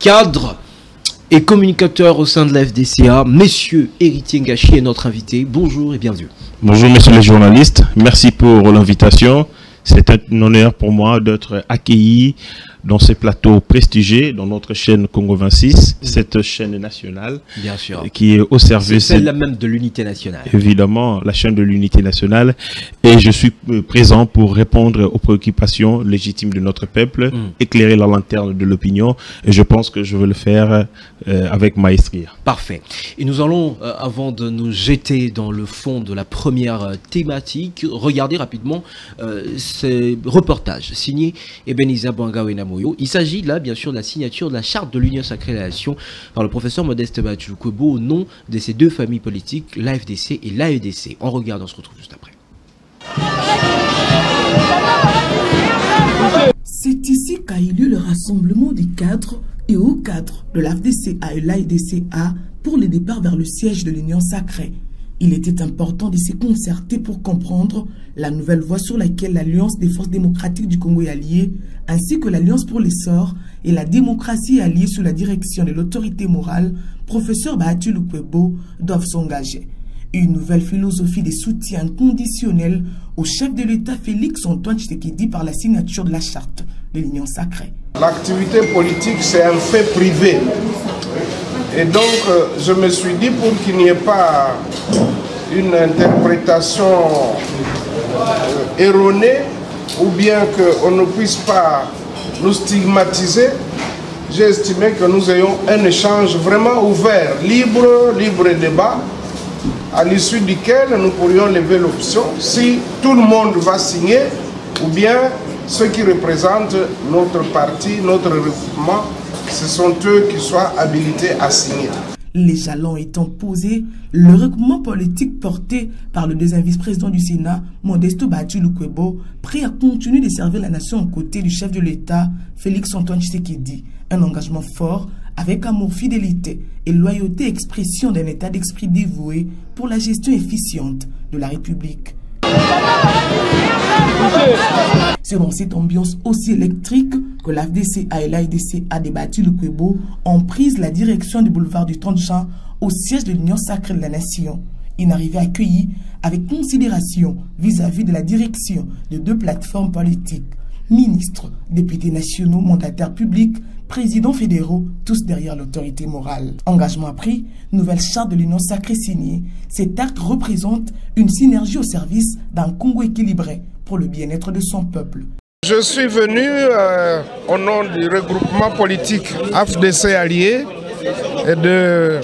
cadre et communicateur au sein de la FDCA, Monsieur Héritier Ngachi est notre invité. Bonjour et bienvenue. Bonjour messieurs les journalistes, merci pour l'invitation. C'est un honneur pour moi d'être accueilli dans ces plateaux prestigieux, dans notre chaîne Congo 26, cette chaîne nationale, bien sûr, qui est au service... C'est celle-là même de l'unité nationale. Évidemment, la chaîne de l'unité nationale. Et je suis présent pour répondre aux préoccupations légitimes de notre peuple, éclairer la lanterne de l'opinion. Et je pense que je vais le faire avec maestria. Parfait. Et nous allons, avant de nous jeter dans le fond de la première thématique, regarder rapidement ces reportages signés Ebenezer Bwanga-Wenamoyo. Il s'agit là, bien sûr, de la signature de la charte de l'Union Sacrée de la Nation par le professeur Modeste Bathily-Lukwebo au nom de ces deux familles politiques, l'AFDC et l'AEDC. On regarde, on se retrouve juste après. C'est ici qu'a eu lieu le rassemblement des cadres et hauts cadres de l'AFDCA et l'AEDCA pour le départ vers le siège de l'Union Sacrée. Il était important de se concerter pour comprendre la nouvelle voie sur laquelle l'Alliance des forces démocratiques du Congo est alliée, ainsi que l'Alliance pour l'essor et la démocratie alliée sous la direction de l'autorité morale, professeur Bathily-Lukwebo, doivent s'engager. Une nouvelle philosophie de soutien conditionnel au chef de l'État Félix-Antoine Tshisekedi par la signature de la charte de l'Union Sacrée. L'activité politique, c'est un fait privé. Et donc, je me suis dit, pour qu'il n'y ait pas une interprétation erronée, ou bien qu'on ne puisse pas nous stigmatiser, j'ai estimé que nous ayons un échange vraiment ouvert, libre débat, à l'issue duquel nous pourrions lever l'option si tout le monde va signer, ou bien ceux qui représentent notre parti, notre regroupement, ce sont eux qui soient habilités à signer. Les jalons étant posés, le regroupement politique porté par le deuxième vice-président du Sénat, Modeste Bathily-Lukwebo, prêt à continuer de servir la nation aux côtés du chef de l'État, Félix-Antoine Tshisekedi. Un engagement fort, avec amour, fidélité et loyauté, expression d'un état d'esprit dévoué pour la gestion efficiente de la République. C'est dans cette ambiance aussi électrique que l'AFDCA et l'AEDCA de Bathily-Lukwebo ont pris la direction du boulevard du 30 Juin au siège de l'Union Sacrée de la Nation. Une arrivée accueillie avec considération vis-à-vis de la direction de deux plateformes politiques. Ministres, députés nationaux, mandataires publics, présidents fédéraux, tous derrière l'autorité morale. Engagement pris, nouvelle charte de l'Union Sacrée signée. Cet acte représente une synergie au service d'un Congo équilibré pour le bien-être de son peuple. Je suis venu au nom du regroupement politique AFDC Allié et de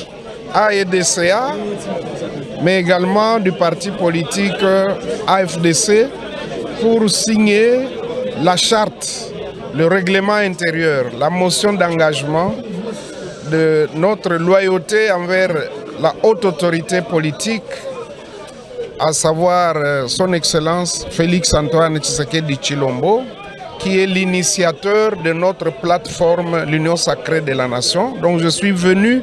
AEDCA, mais également du parti politique AFDC pour signer la charte, le règlement intérieur, la motion d'engagement de notre loyauté envers la haute autorité politique, à savoir son Excellence Félix-Antoine Tshisekedi Tshilombo, qui est l'initiateur de notre plateforme l'Union Sacrée de la Nation. Donc je suis venu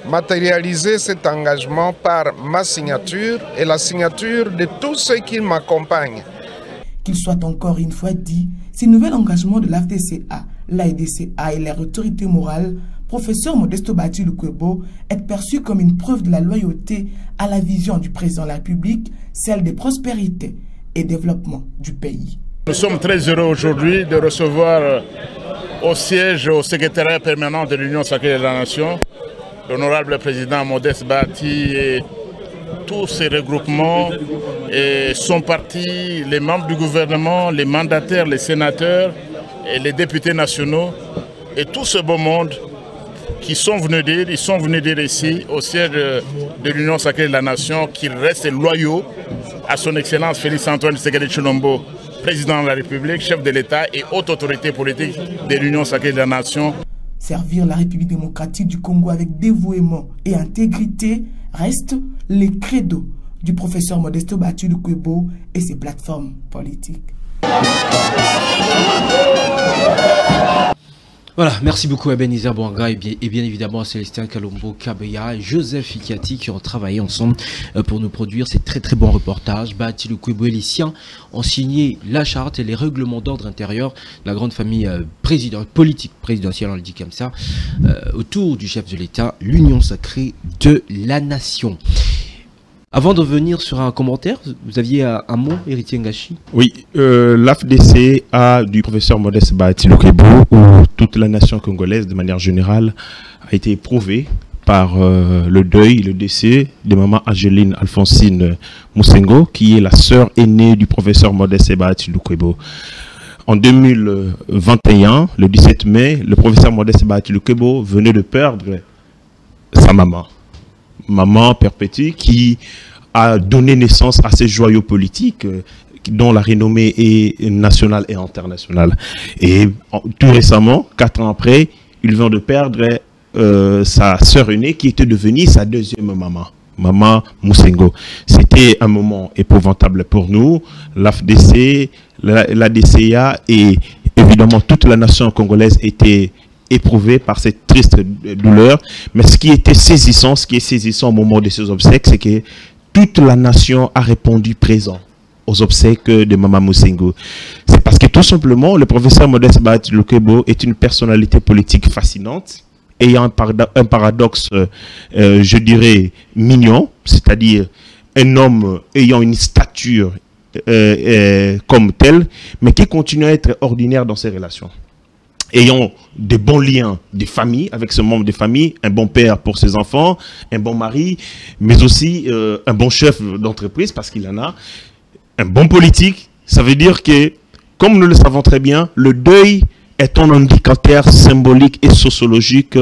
matérialiser cet engagement par ma signature et la signature de tous ceux qui m'accompagnent. Qu'il soit encore une fois dit, ces nouveaux engagements de l'AFDCA, l'AEDCA et leur autorité morale, professeur Modeste Bathily-Lukwebo, est perçu comme une preuve de la loyauté à la vision du président de la République, celle de prospérité et développement du pays. Nous sommes très heureux aujourd'hui de recevoir au siège, au secrétariat permanent de l'Union Sacrée de la Nation, l'honorable président Modeste Bathily et tous ces regroupements et son parti, les membres du gouvernement, les mandataires, les sénateurs et les députés nationaux et tout ce beau monde qui sont venus dire ici au siège de l'Union Sacrée de la Nation qu'ils restent loyaux à son Excellence Félix-Antoine Tshisekedi Tshilombo, président de la République, chef de l'État et haute autorité politique de l'Union Sacrée de la Nation. Servir la République démocratique du Congo avec dévouement et intégrité reste les credos du professeur Modeste Bathily-Lukwebo et ses plateformes politiques. Voilà, merci beaucoup à Ebenezer Bouanga et bien évidemment à Célestin Kalombo Kabeya et Joseph Ikati qui ont travaillé ensemble pour nous produire ces très très bons reportages. Bati Lukwebo et les siens ont signé la charte et les règlements d'ordre intérieur de la grande famille politique présidentielle, on le dit comme ça, autour du chef de l'État, l'union sacrée de la nation. Avant de venir sur un commentaire, vous aviez un mot, Héritier Ngachi? Oui, l'AFDC a du professeur Modeste Bahati Lukwebo, où toute la nation congolaise, de manière générale, a été éprouvée par le deuil, le décès de maman Angeline Alphonsine Moussengo, qui est la sœur aînée du professeur Modeste Bahati Lukwebo. En 2021, le 17 mai, le professeur Modeste Bahati Lukwebo venait de perdre sa maman. Maman perpétue qui a donné naissance à ces joyaux politiques dont la renommée est nationale et internationale. Et tout récemment, 4 ans après, il vient de perdre sa sœur aînée qui était devenue sa deuxième maman. Maman Moussengo. C'était un moment épouvantable pour nous. L'AFDC, la DCA et évidemment toute la nation congolaise était éprouvée par cette triste douleur. Mais ce qui était saisissant, ce qui est saisissant au moment de ces obsèques, c'est que toute la nation a répondu présent aux obsèques de Maman Moussengo. C'est parce que tout simplement, le professeur Modeste Bahati Lukwebo est une personnalité politique fascinante, ayant un paradoxe, je dirais, mignon, c'est-à-dire un homme ayant une stature comme telle, mais qui continue à être ordinaire dans ses relations. Ayant des bons liens de famille avec ce membre de famille, un bon père pour ses enfants, un bon mari, mais aussi un bon chef d'entreprise, parce qu'il en a, un bon politique. Ça veut dire que, comme nous le savons très bien, le deuil est un indicateur symbolique et sociologique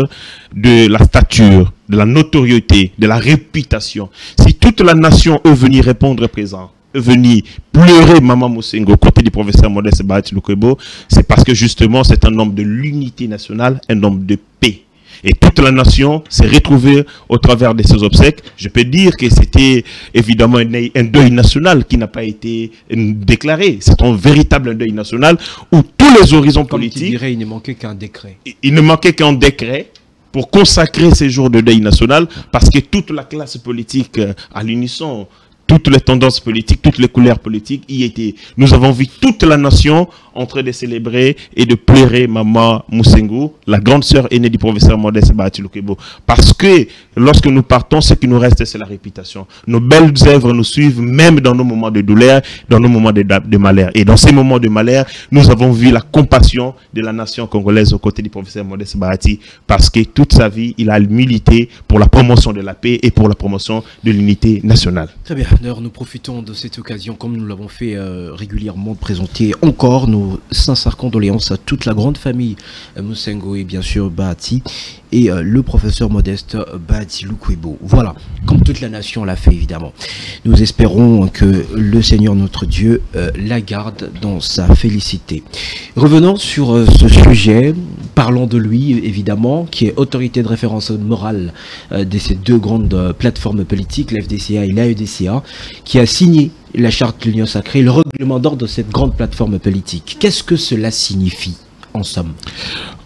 de la stature, de la notoriété, de la réputation. Si toute la nation est venue répondre présent, venir pleurer Maman Moussengo côté du professeur Modeste Bahati Lukwebo, c'est parce que justement c'est un homme de l'unité nationale, un homme de paix. Et toute la nation s'est retrouvée au travers de ces obsèques. Je peux dire que c'était évidemment un deuil national qui n'a pas été déclaré. C'est un véritable deuil national où tous les horizons politiques... Comme tu dirais, il ne manquait qu'un décret. Il ne manquait qu'un décret pour consacrer ces jours de deuil national, parce que toute la classe politique à l'unisson, toutes les tendances politiques, toutes les couleurs politiques y étaient. Nous avons vu toute la nation en train de célébrer et de pleurer Maman Moussengo, la grande sœur aînée du professeur Modeste Bahati Lukwebo. Parce que lorsque nous partons, ce qui nous reste, c'est la réputation. Nos belles œuvres nous suivent même dans nos moments de douleur, dans nos moments de malheur. Et dans ces moments de malheur, nous avons vu la compassion de la nation congolaise aux côtés du professeur Modeste Bahati, parce que toute sa vie, il a milité pour la promotion de la paix et pour la promotion de l'unité nationale. Très bien. D'ailleurs, nous profitons de cette occasion, comme nous l'avons fait régulièrement, de présenter encore nos sincères condoléances à toute la grande famille Moussengo et bien sûr Bahati et le professeur Modeste Bahati Lukwebo. Voilà, comme toute la nation l'a fait évidemment. Nous espérons que le Seigneur notre Dieu la garde dans sa félicité. Revenons sur ce sujet, parlons de lui évidemment, qui est autorité de référence morale de ces deux grandes plateformes politiques, la FDCA et l'AEDCA, qui a signé la charte de l'Union sacrée, le règlement d'ordre de cette grande plateforme politique. Qu'est-ce que cela signifie, en somme?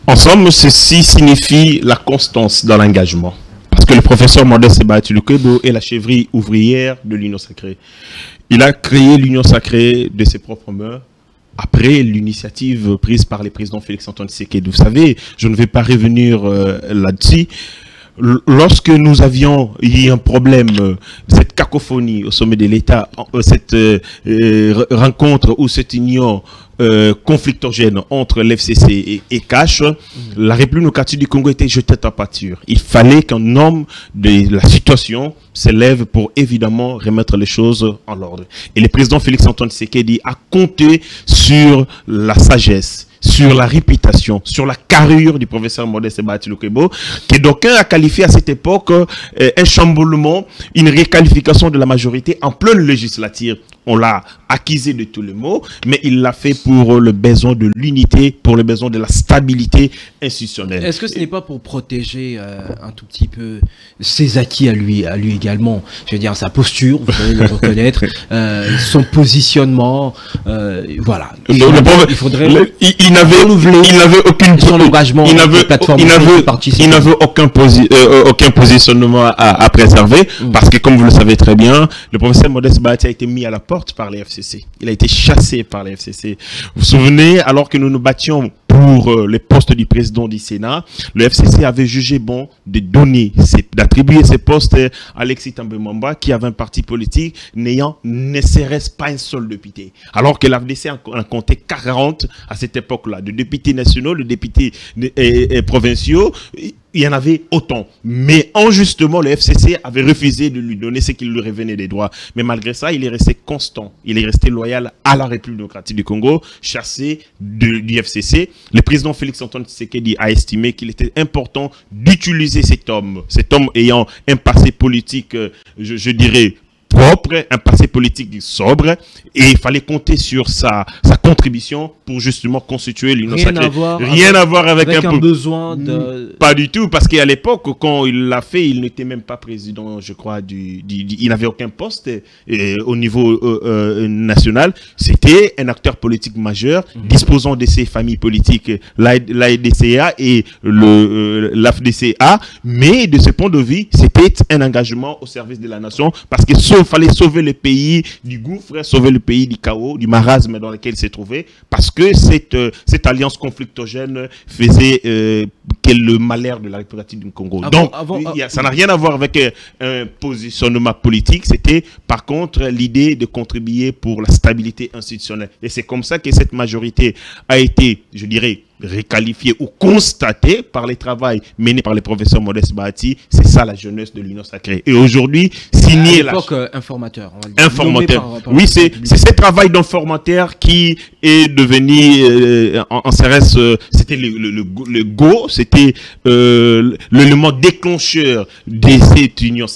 En somme, ceci signifie la constance dans l'engagement. Parce que le professeur Modeste Bahati Lukwebo est la cheville ouvrière de l'Union sacrée. Il a créé l'Union sacrée de ses propres mains, après l'initiative prise par le président Félix-Antoine Tshisekedi. Vous savez, je ne vais pas revenir là-dessus. Lorsque nous avions eu un problème, cette cacophonie au sommet de l'État, cette rencontre ou cette union conflictogène entre l'FCC et Cash, la République démocratique du Congo était jetée en pâture. Il fallait qu'un homme de la situation s'élève pour évidemment remettre les choses en ordre. Et le président Félix-Antoine Tshisekedi a compté sur la sagesse, sur la réputation, sur la carrure du professeur Modeste Bahati Lukwebo, que d'aucuns a qualifié à cette époque un chamboulement, une réqualification de la majorité en pleine législature. on l'a accusé de tous les maux, mais il l'a fait pour le besoin de l'unité, pour le besoin de la stabilité institutionnelle. Est-ce que ce n'est pas pour protéger un tout petit peu ses acquis à lui également? Je veux dire, sa posture, vous allez le reconnaître, son positionnement, voilà. Il faudrait il n'avait aucune son engagement, il n'avait aucun positionnement à préserver, parce que comme vous le savez très bien, le professeur Modeste Bahati a été mis à la porte par les FCC. Il a été chassé par les FCC. Vous vous souvenez, alors que nous nous battions pour les postes du président du Sénat, le FCC avait jugé bon d'attribuer ces postes à Alexis Thambwe Mwamba, qui avait un parti politique n'ayant ne serait-ce pas un seul député. Alors que l'AFDC en comptait 40 à cette époque-là, de députés nationaux, de députés provinciaux. Il y en avait autant. Mais injustement, le FCC avait refusé de lui donner ce qui lui revenait des droits. Mais malgré ça, il est resté constant. Il est resté loyal à la République démocratique du Congo, chassé du FCC. Le président Félix-Antoine Tshisekedi a estimé qu'il était important d'utiliser cet homme ayant un passé politique, je dirais, propre, un passé politique sobre, et il fallait compter sur sa contribution pour justement constituer l'Union sacrée. Rien à voir avec un besoin de... Pas du tout, parce qu'à l'époque, quand il l'a fait, il n'était même pas président, je crois, il n'avait aucun poste au niveau national. C'était un acteur politique majeur, disposant de ses familles politiques, l'AEDCA et l'AFDCA, mais de ce point de vue, c'était un engagement au service de la nation, parce que fallait sauver le pays du gouffre, sauver le pays du chaos, du marasme dans lequel il s'est trouvé, parce que cette alliance conflictogène faisait le malheur de la République du Congo. Donc, ça n'a rien à voir avec un positionnement politique, c'était par contre l'idée de contribuer pour la stabilité institutionnelle. Et c'est comme ça que cette majorité a été, je dirais, réqualifié ou constaté par les travaux menés par le professeur Modeste Bahati. C'est ça la jeunesse de l'Union sacrée. Et aujourd'hui, signé à l'époque, informateur. Informateur. Oui, c'est ce travail d'informateur qui est devenu, en CRS, c'était le go, c'était l'élément déclencheur de cette union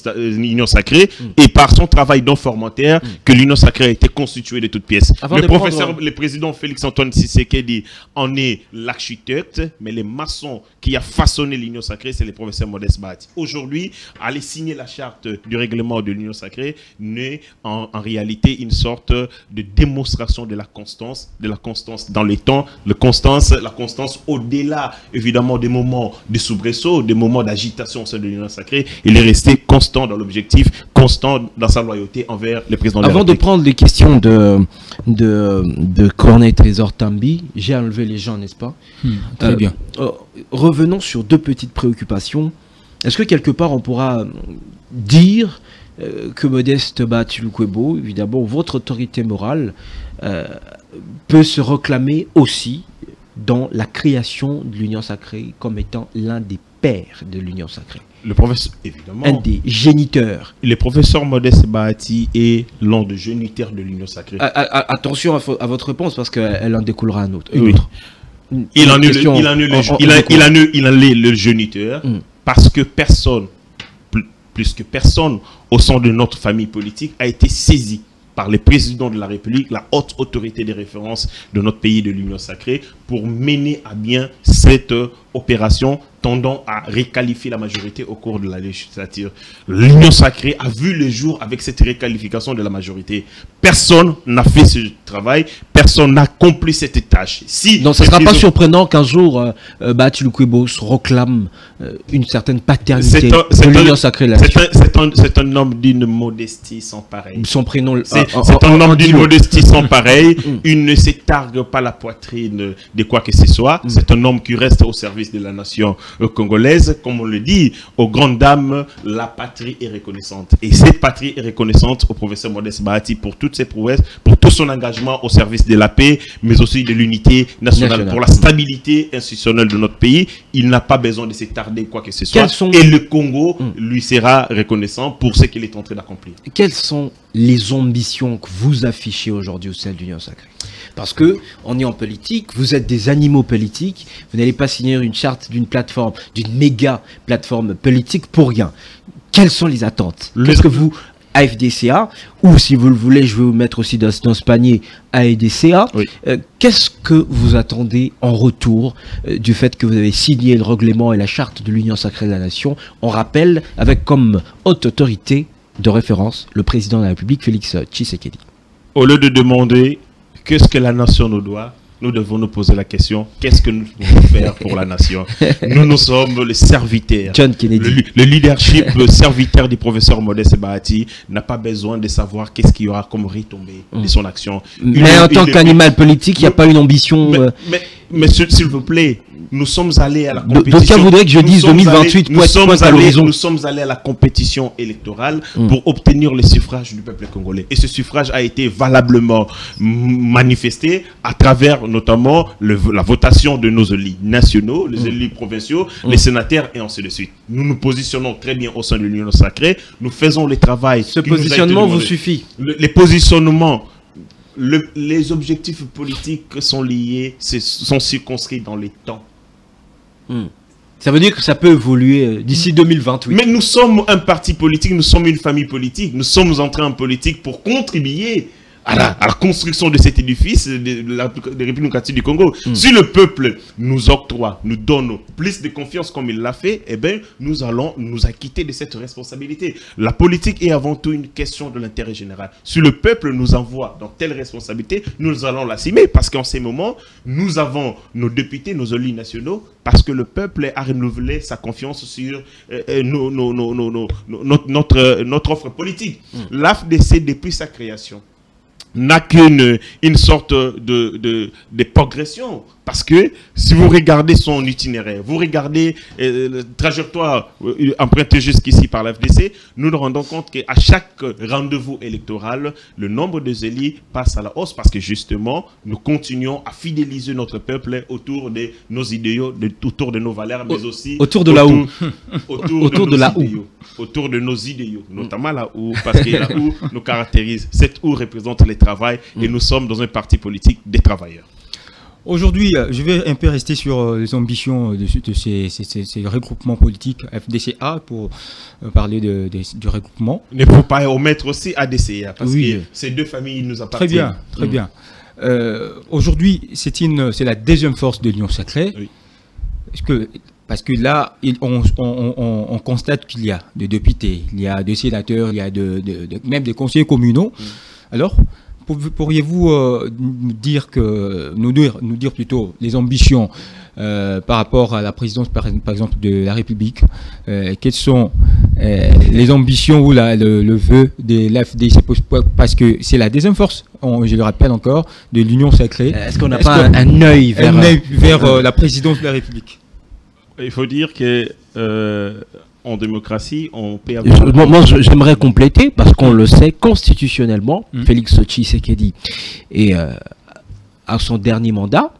sacrée, et par son travail d'informateur que l'Union sacrée a été constituée de toutes pièces. Le président Félix-Antoine Tshisekedi en est l'architecte, mais les maçons qui a façonné l'Union sacrée, c'est le professeur Modeste Bahati. Aujourd'hui, aller signer la charte du règlement de l'Union sacrée n'est en réalité une sorte de démonstration de la constance dans les temps, la constance au-delà évidemment des moments de soubresaut, des moments d'agitation au sein de l'Union sacrée. Il est resté constant dans l'objectif, constant dans sa loyauté envers le président de la République. Avant de prendre les questions de Corneille Trésor Tambi, j'ai enlevé les gens, n'est-ce pas? Très bien. Revenons sur deux petites préoccupations. Est-ce que quelque part on pourra dire que Modeste Bahati Lukwebo, évidemment, votre autorité morale, peut se réclamer aussi dans la création de l'Union sacrée comme étant l'un des pères de l'Union sacrée? Le professeur, évidemment. Un des géniteurs. Le professeur Modeste Bahati est l'un des géniteurs de l'Union sacrée. Attention à votre réponse, parce qu'elle en découlera un autre. Oui. Il en est le géniteur, parce que personne, plus que personne au sein de notre famille politique, a été saisi par le président de la République, la haute autorité de référence de notre pays de l'Union sacrée, pour mener à bien cette opération tendant à réqualifier la majorité au cours de la législature. L'Union sacrée a vu le jour avec cette réqualification de la majorité. Personne n'a fait ce travail, personne n'a accompli cette tâche. Donc ce ne sera pas surprenant qu'un jour Bahati Lukwebo se réclame une certaine paternité de l'Union sacrée. C'est un homme d'une modestie sans pareil. Son prénom... C'est un homme d'une modestie sans pareil. Il ne s'étargue pas la poitrine de quoi que ce soit. C'est un homme qui reste au service de la nation congolaise. Comme on le dit, aux grandes dames, la patrie est reconnaissante. Et cette patrie est reconnaissante au professeur Modeste Bahati pour toutes ses prouesses, pour tout son engagement au service de la paix, mais aussi de l'unité nationale. Pour la stabilité institutionnelle de notre pays, il n'a pas besoin de s'étarder quoi que ce soit. Et le Congo lui sera reconnaissant pour ce qu'il est en train d'accomplir. Quelles sont les ambitions que vous affichez aujourd'hui au sein de l'Union sacrée? Parce que on est en politique, vous êtes des animaux politiques, vous n'allez pas signer une charte d'une plateforme, d'une méga plateforme politique pour rien. Quelles sont les attentes? Qu'est-ce que vous AFDCA, ou si vous le voulez, je vais vous mettre aussi dans ce panier AEDCA. Oui. Qu'est-ce que vous attendez en retour du fait que vous avez signé le règlement et la charte de l'Union sacrée de la Nation? On rappelle, avec comme haute autorité de référence le président de la République, Félix Tshisekedi. Au lieu de demander qu'est-ce que la nation nous doit, nous devons nous poser la question, qu'est-ce que nous pouvons faire pour la nation? Nous sommes les serviteurs. John Kennedy. Le leadership serviteur du professeur Modeste Bahati n'a pas besoin de savoir qu'est-ce qu'il y aura comme retombée de son action. Mais en tant qu'animal politique, il n'y a pas une ambition... Mais s'il vous plaît, nous sommes allés à la compétition. D'aucuns voudraient que je dise 2028 pour être point à l'horizon. Nous sommes allés à la compétition électorale pour obtenir le suffrage du peuple congolais. Et ce suffrage a été valablement manifesté à travers notamment la votation de nos élus nationaux, les élus provinciaux, les sénateurs et ainsi de suite. Nous nous positionnons très bien au sein de l'Union sacrée. Nous faisons le travail. Ce positionnement vous suffit? Les positionnements... les objectifs politiques sont liés, sont circonscrits dans les temps. Ça veut dire que ça peut évoluer d'ici 2028. Mais nous sommes un parti politique, nous sommes une famille politique, nous sommes entrés en politique pour contribuer à la construction de cet édifice de la République démocratique du Congo. Si le peuple nous octroie, nous donne plus de confiance comme il l'a fait, eh bien, nous allons nous acquitter de cette responsabilité. La politique est avant tout une question de l'intérêt général. Si le peuple nous envoie dans telle responsabilité, nous allons l'assumer parce qu'en ces moments, nous avons nos députés, nos élus nationaux, parce que le peuple a renouvelé sa confiance sur notre offre politique. L'AFDC, depuis sa création, n'a qu'une sorte de progression. Parce que si vous regardez son itinéraire, vous regardez la trajectoire empruntée jusqu'ici par l'AFDC, nous nous rendons compte qu'à chaque rendez-vous électoral, le nombre de élus passe à la hausse parce que justement, nous continuons à fidéliser notre peuple autour de nos idéaux, autour de nos valeurs, mais aussi autour de la OU. Autour de la OU. Autour de nos idéaux, notamment la OU, parce que la OU nous caractérise. Cette OU représente le travail et nous sommes dans un parti politique des travailleurs. Aujourd'hui, je vais un peu rester sur les ambitions de ces regroupements politiques FDCA pour parler du regroupement. Il ne faut pas omettre aussi ADCA parce que ces deux familles nous appartiennent. Très bien, très bien. Aujourd'hui, c'est la deuxième force de l'Union sacrée. Oui. Parce que là, on constate qu'il y a des députés, il y a des sénateurs, il y a même des conseillers communaux. Alors, pourriez-vous nous dire plutôt les ambitions par rapport à la présidence, par exemple, de la République? Quelles sont les ambitions ou le vœu de l'AFDC? Parce que c'est la deuxième force, je le rappelle encore, de l'Union sacrée. Est-ce qu'on n'a pas un œil vers la présidence de la République? Il faut dire que en démocratie, on peut avoir... Moi, j'aimerais compléter, parce qu'on le sait, constitutionnellement, Félix Tshisekedi est à son dernier mandat.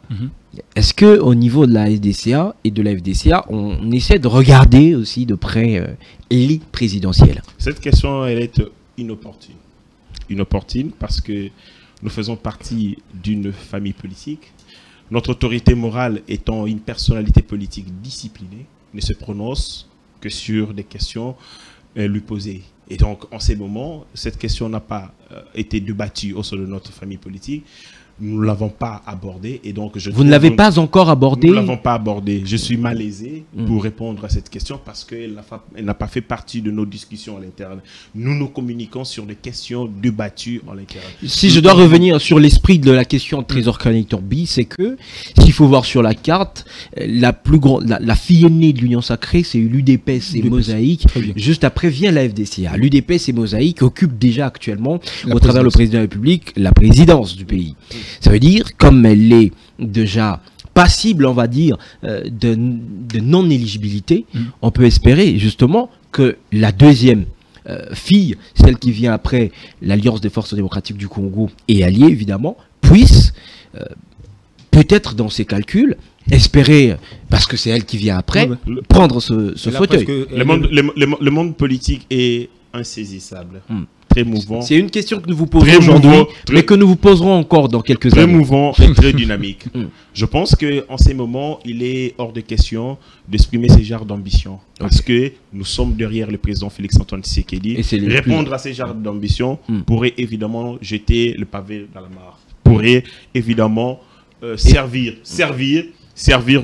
Est-ce qu'au niveau de la SDCA et de la FDCA, on essaie de regarder aussi de près l'élite présidentielle? Cette question, elle est inopportune. Inopportune parce que nous faisons partie d'une famille politique. Notre autorité morale étant une personnalité politique disciplinée, ne se prononce que sur des questions lui posées. Et donc, en ces moments, cette question n'a pas été débattue au sein de notre famille politique. Nous ne l'avons pas abordée. Et donc, vous ne l'avez pas encore abordée? Nous ne l'avons pas abordée. Je suis malaisé pour répondre à cette question parce qu'elle n'a pas fait partie de nos discussions à l'interne. Nous communiquons sur des questions débattues à l'interne. Si je dois revenir sur l'esprit de la question de Trésor Connector B, c'est que, s'il faut voir sur la carte, la fille aînée de l'Union sacrée, c'est l'UDPS et Mosaïque. Juste après vient la FDCA. L'UDPS et Mosaïque occupent déjà actuellement, au travers le président de la République, la présidence du pays. Ça veut dire, comme elle est déjà passible, on va dire, de non-éligibilité, on peut espérer justement que la deuxième fille, celle qui vient après l'Alliance des forces démocratiques du Congo et alliée évidemment, puisse peut-être dans ses calculs espérer, parce que c'est elle qui vient après, prendre ce fauteuil. Le monde politique est insaisissable. très mouvant. C'est une question que nous vous posons aujourd'hui, mais que nous vous poserons encore dans quelques années. Très mouvant et très dynamique. Je pense qu'en ces moments, il est hors de question d'exprimer ces genres d'ambition. Parce que nous sommes derrière le président Félix-Antoine Tshisekedi. Répondre à ces genres d'ambition pourrait évidemment jeter le pavé dans la mare. Pourrait évidemment servir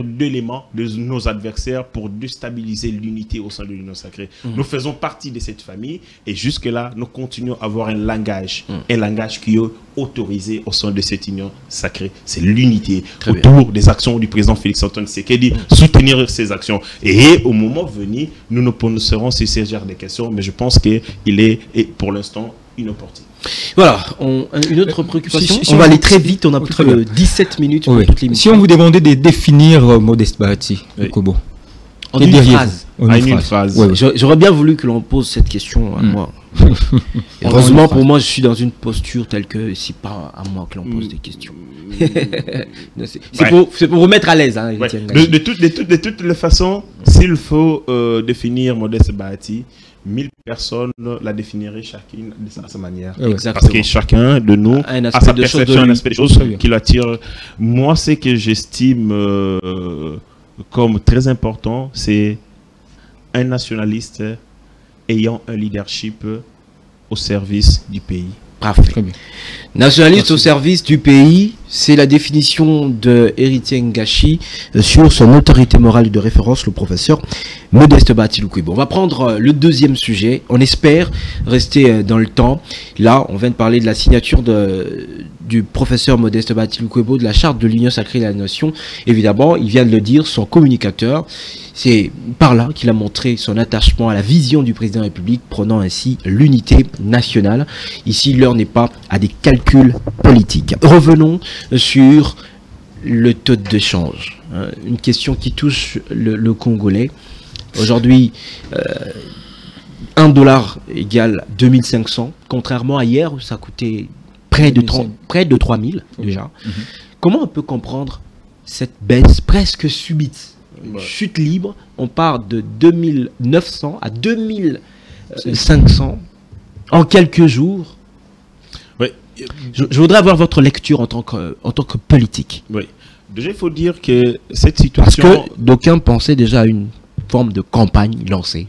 d'élément de nos adversaires pour déstabiliser l'unité au sein de l'Union sacrée. Nous faisons partie de cette famille et jusque-là, nous continuons à avoir un langage qui est autorisé au sein de cette Union sacrée. C'est l'unité autour des actions du président Félix-Antoine Tshisekedi, soutenir ces actions. Et au moment venu, nous nous prononcerons sur ces genres de questions, mais je pense qu'il est pour l'instant inopportun. Voilà, une autre préoccupation. On va aller très vite, on a plus que 17 minutes pour toute l'émission. Si on vous demandait de définir Modeste Bahati, Kobo, en une phrase. Une phrase. Ouais, j'aurais bien voulu que l'on pose cette question à moi. Heureusement pour moi, je suis dans une posture telle que c'est pas à moi que l'on pose des questions. C'est pour vous mettre à l'aise. Hein, de toutes les façons, s'il faut définir Modeste Bahati, 1000 personnes la définiraient chacune de sa manière. Exactement. Parce que chacun de nous a sa perception, un aspect des choses qui l'attire. Moi, ce que j'estime comme très important, c'est un nationaliste ayant un leadership au service du pays. Parfait. Nationaliste au service du pays, c'est la définition de Héritier Ngashi sur son autorité morale de référence, le professeur Modeste Bahati Lukwebo. On va prendre le deuxième sujet. On espère rester dans le temps. Là, on vient de parler de la signature du professeur Modeste Bahati Lukwebo de la charte de l'Union sacrée de la nation. Évidemment, il vient de le dire, son communicateur. C'est par là qu'il a montré son attachement à la vision du président de la République, prônant ainsi l'unité nationale. Ici, l'heure n'est pas à des calculs politiques. Revenons sur le taux de change. Une question qui touche le Congolais. Aujourd'hui, 1 dollar égale 2500, contrairement à hier où ça coûtait près de 3000 déjà. Comment on peut comprendre cette baisse presque subite? Chute libre, on part de 2900 à 2500 en quelques jours. Oui. Je voudrais avoir votre lecture en tant que politique. Oui. Déjà, il faut dire que cette situation... Parce que d'aucuns pensaient déjà à une forme de campagne lancée.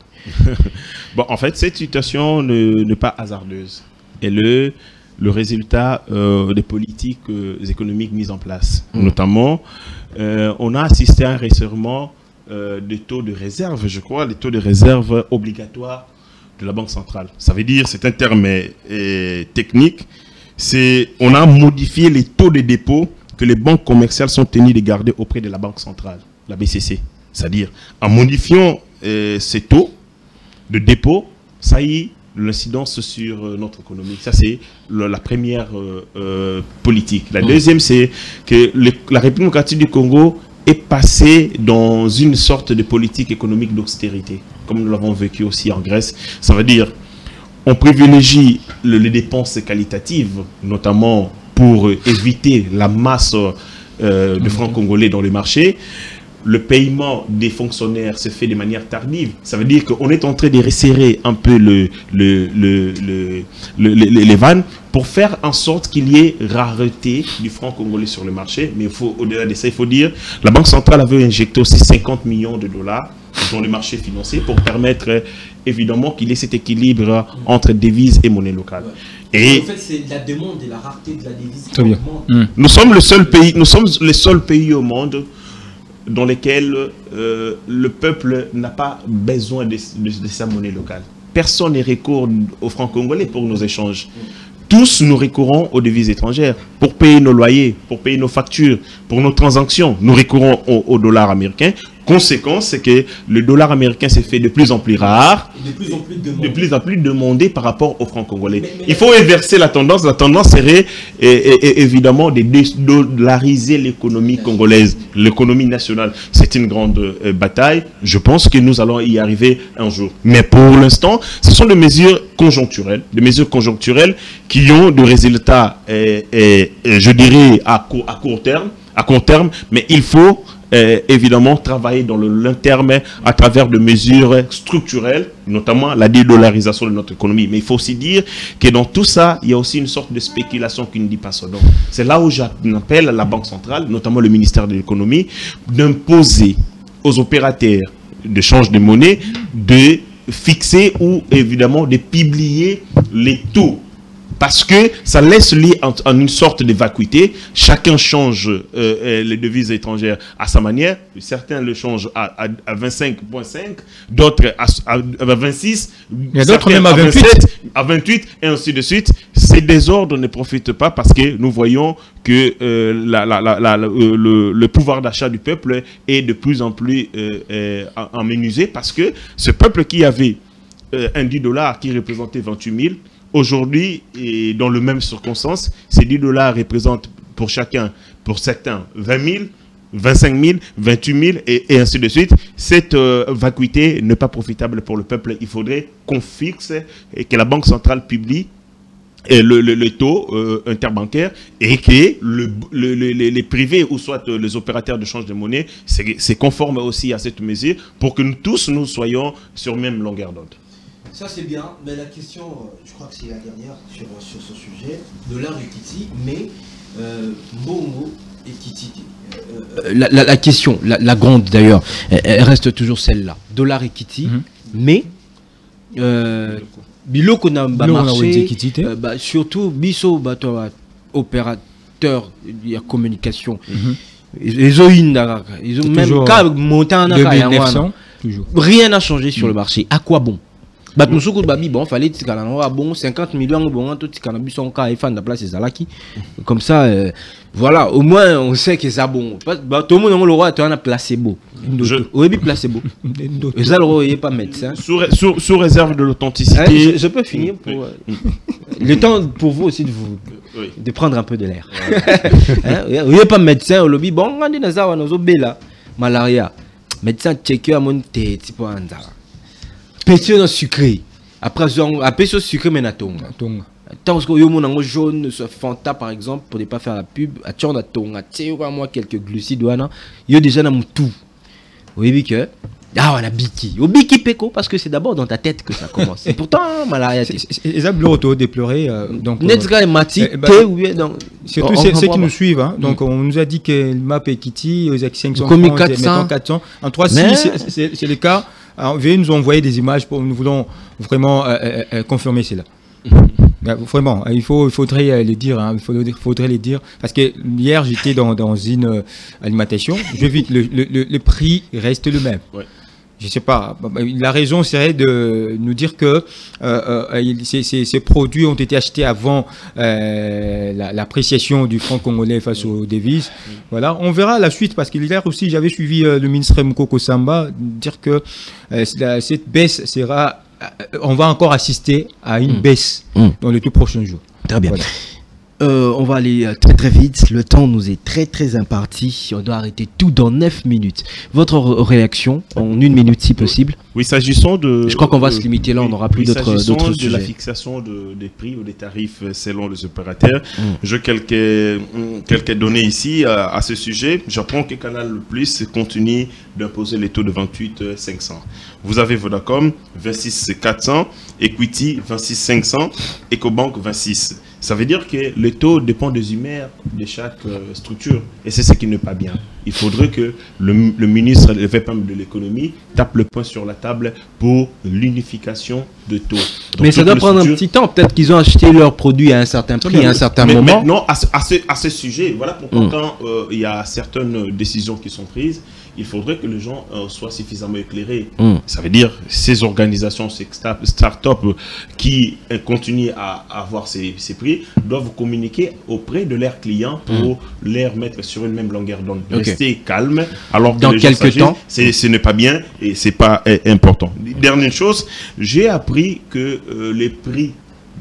Bon, en fait, cette situation n'est pas hasardeuse. Et le résultat des politiques économiques mises en place. Notamment, on a assisté à un resserrement des taux de réserve, je crois, les taux de réserve obligatoires de la Banque centrale. Ça veut dire, c'est un terme technique, on a modifié les taux de dépôt que les banques commerciales sont tenues de garder auprès de la Banque centrale, la BCC. C'est-à-dire, en modifiant ces taux de dépôt, ça y est, l'incidence sur notre économie. Ça, c'est la première politique. La deuxième, c'est que la République démocratique du Congo est passée dans une sorte de politique économique d'austérité, comme nous l'avons vécu aussi en Grèce. Ça veut dire, on privilégie les dépenses qualitatives, notamment pour éviter la masse de francs congolais dans le marché. Le paiement des fonctionnaires se fait de manière tardive. Ça veut dire qu'on est en train de resserrer un peu les vannes pour faire en sorte qu'il y ait rareté du franc congolais sur le marché. Mais au-delà de ça, il faut dire la Banque centrale avait injecté aussi 50 millions de dollars dans le marché financier pour permettre évidemment qu'il y ait cet équilibre entre devises et monnaie locale. Et en fait, c'est la demande et la rareté de la devise. Très bien. Nous sommes les seuls pays au monde dans lesquels le peuple n'a pas besoin de sa monnaie locale. Personne ne recourt au franc congolais pour nos échanges. Tous nous recourons aux devises étrangères pour payer nos loyers, pour payer nos factures, pour nos transactions. Nous recourons au dollar américain. Conséquence, c'est que le dollar américain s'est fait de plus en plus rare, de plus en plus demandé par rapport au franc congolais. Il faut inverser la tendance. La tendance serait évidemment de dédollariser l'économie congolaise, l'économie nationale. C'est une grande bataille. Je pense que nous allons y arriver un jour. Mais pour l'instant, ce sont des mesures conjoncturelles qui ont des résultats, je dirais, à court terme, mais il faut évidemment travailler dans le long terme à travers de mesures structurelles, notamment la dédollarisation de notre économie. Mais il faut aussi dire que dans tout ça, il y a aussi une sorte de spéculation qui ne dit pas son nom. C'est là où j'appelle la Banque centrale, notamment le ministère de l'économie, d'imposer aux opérateurs de change de monnaie de fixer ou évidemment de publier les taux. Parce que ça laisse lié en une sorte de vacuité. Chacun change les devises étrangères à sa manière. Certains le changent à 25,5, d'autres à 26, d'autres même à 28. À 28, et ainsi de suite. Ces désordres ne profitent pas parce que nous voyons que le pouvoir d'achat du peuple est de plus en plus emménusé, parce que ce peuple qui avait un $10 qui représentait 28 000, aujourd'hui, et dans le même circonstance, ces $10 représentent pour chacun, pour certains, 20 000, 25 000, 28 000 et ainsi de suite. Cette vacuité n'est pas profitable pour le peuple. Il faudrait qu'on fixe et que la Banque centrale publie le taux interbancaire, et que les privés ou soit les opérateurs de change de monnaie c'est conforme aussi à cette mesure, pour que nous tous nous soyons sur même longueur d'onde. Ça c'est bien, mais la question, je crois que c'est la dernière sur ce sujet, dollar et Kiti, mais Momo et Kiti. La question, la grande d'ailleurs, elle reste toujours celle-là. Dollar et Kiti, mais biloko na marché, surtout biso opérateur de communication. Ils ont même cas monté en 2900, toujours. Rien n'a changé sur le marché. À quoi bon? Bon, fallait bon 50 millions bon tout la place Zalaki. Comme ça voilà, au moins on sait que ça bon. Tout le monde le roi tu as placebo. Oui, placebo. Et ça le roi est pas médecin. Sous réserve de l'authenticité. Je peux finir pour le temps pour vous aussi de prendre un peu de l'air. Vous n'êtes pas médecin au lobby bon on dit dans ça on bela malaria. Médecin checker à mon tête pour un pétition dans sucré. Après, on pétition sucré, mais natonga. Tant que yo mon jaune, Fanta par exemple, pour ne pas faire la pub, à tchon natonga, tiens moi quelques glucides wana, yo déjà dans mon tout. Vous voyez que ah on a biki, au biki peko parce que c'est d'abord dans ta tête que ça commence. Et pourtant malaria. Et ça bloto déplorer donc. Netska mati, ou bien donc. Surtout ceux qui nous suivent, hein. Donc on nous a dit que le map est Kiti, aux 500, comme 400, 400, en 3-6 c'est le cas. Alors, veuillez nous envoyer des images pour nous voulons vraiment confirmer cela. Vraiment, il faudrait les dire, hein, faudrait les dire, parce que hier j'étais dans une alimentation, je vis le prix reste le même. Ouais. Je sais pas, la raison serait de nous dire que ces produits ont été achetés avant l'appréciation du franc congolais face aux devises. Voilà, on verra la suite, parce qu'hier aussi j'avais suivi le ministre Mukoko Samba dire que cette baisse sera, on va encore assister à une baisse dans les tout prochains jours. Très bien. Voilà. On va aller très vite, le temps nous est très imparti, on doit arrêter tout dans 9 minutes. Votre réaction en 1 minute si possible? Oui, s'agissant de... Je crois qu'on va se limiter là, on n'aura plus d'autres sujets. De la fixation des prix ou des tarifs selon les opérateurs, j'ai quelques données ici à ce sujet. J'apprends que Canal Plus continue d'imposer les taux de 28,500. Vous avez Vodacom 26,400, Equity 26,500, Ecobank 26. Ça veut dire que le taux dépend des humeurs de chaque structure. Et c'est ce qui n'est pas bien. Il faudrait que le ministre de l'économie tape le poing sur la table pour l'unification de taux. Mais ça doit prendre un petit temps. Peut-être qu'ils ont acheté leurs produits à un certain prix, à un certain moment. Mais non, à ce sujet, voilà pourquoi quand il y a certaines décisions qui sont prises, il faudrait que les gens soient suffisamment éclairés. Ça veut dire ces organisations, ces start-up qui continuent à avoir ces prix doivent communiquer auprès de leurs clients pour les mettre sur une même longueur d'onde. Rester calme alors que dans quelques temps, ce n'est pas bien et c'est pas important. Dernière chose, j'ai appris que les prix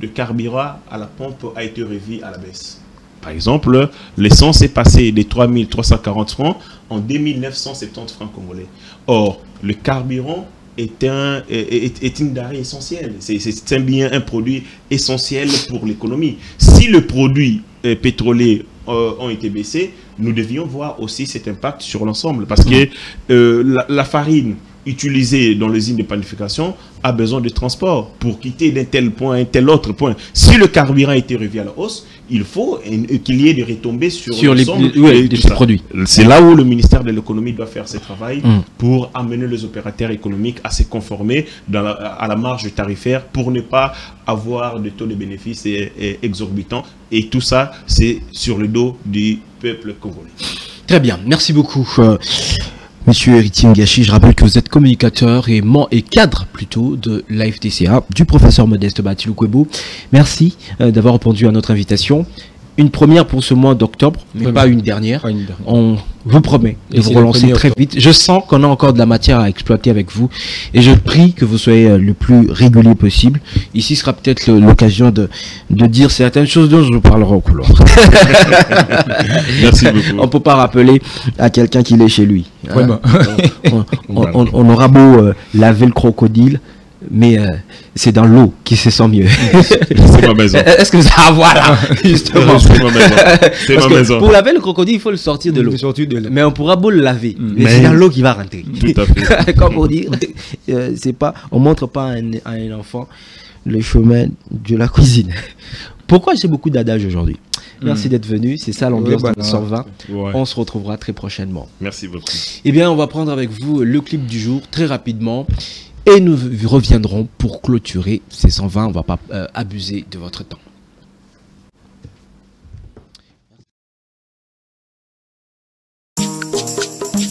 de carburant à la pompe a été revu à la baisse. Par exemple, l'essence est passée des 3 340 francs en 2 970 francs congolais. Or, le carburant est une denrée essentielle. C'est un bien, un produit essentiel pour l'économie. Si le produit pétrolier ont été baissés, nous devions voir aussi cet impact sur l'ensemble. Parce que la farine utilisée dans l'usine de panification a besoin de transport pour quitter d'un tel point à un tel autre point. Si le carburant était revu à la hausse, il faut qu'il y ait des retombées sur les produits. C'est là où le ministère de l'économie doit faire ce travail pour amener les opérateurs économiques à se conformer à la marge tarifaire pour ne pas avoir de taux de bénéfice exorbitants. Et tout ça, c'est sur le dos du peuple congolais. Très bien, merci beaucoup. Monsieur Héritier Ngachi, je rappelle que vous êtes communicateur et cadre plutôt de l'AFDCA, du professeur Modeste Batiloukwebo. Merci d'avoir répondu à notre invitation. Une première pour ce mois d'octobre, mais pas une dernière. On vous promet de vous relancer très vite. Je sens qu'on a encore de la matière à exploiter avec vous et je prie que vous soyez le plus régulier possible. Ici sera peut-être l'occasion de dire certaines choses dont je vous parlerai au couloir. Merci beaucoup. On ne peut pas rappeler à quelqu'un qu'il est chez lui. Hein. On aura beau laver le crocodile, mais c'est dans l'eau qui se sent mieux. C'est ma maison. Est-ce que ça voilà justement c'est ma maison. C'est ma maison. Pour laver le crocodile, il faut le sortir de l'eau. Mais on pourra beau le laver. Mais c'est dans l'eau qui va rentrer. Tout à fait. Comme on dit, c'est pas, on montre pas à un enfant le chemin de la cuisine. Pourquoi j'ai beaucoup d'adages aujourd'hui? Merci d'être venu. C'est ça l'ambiance de 120. Ouais. On se retrouvera très prochainement. Merci beaucoup. Eh bien, on va prendre avec vous le clip du jour très rapidement. Et nous reviendrons pour clôturer ces 120. On ne va pas abuser de votre temps.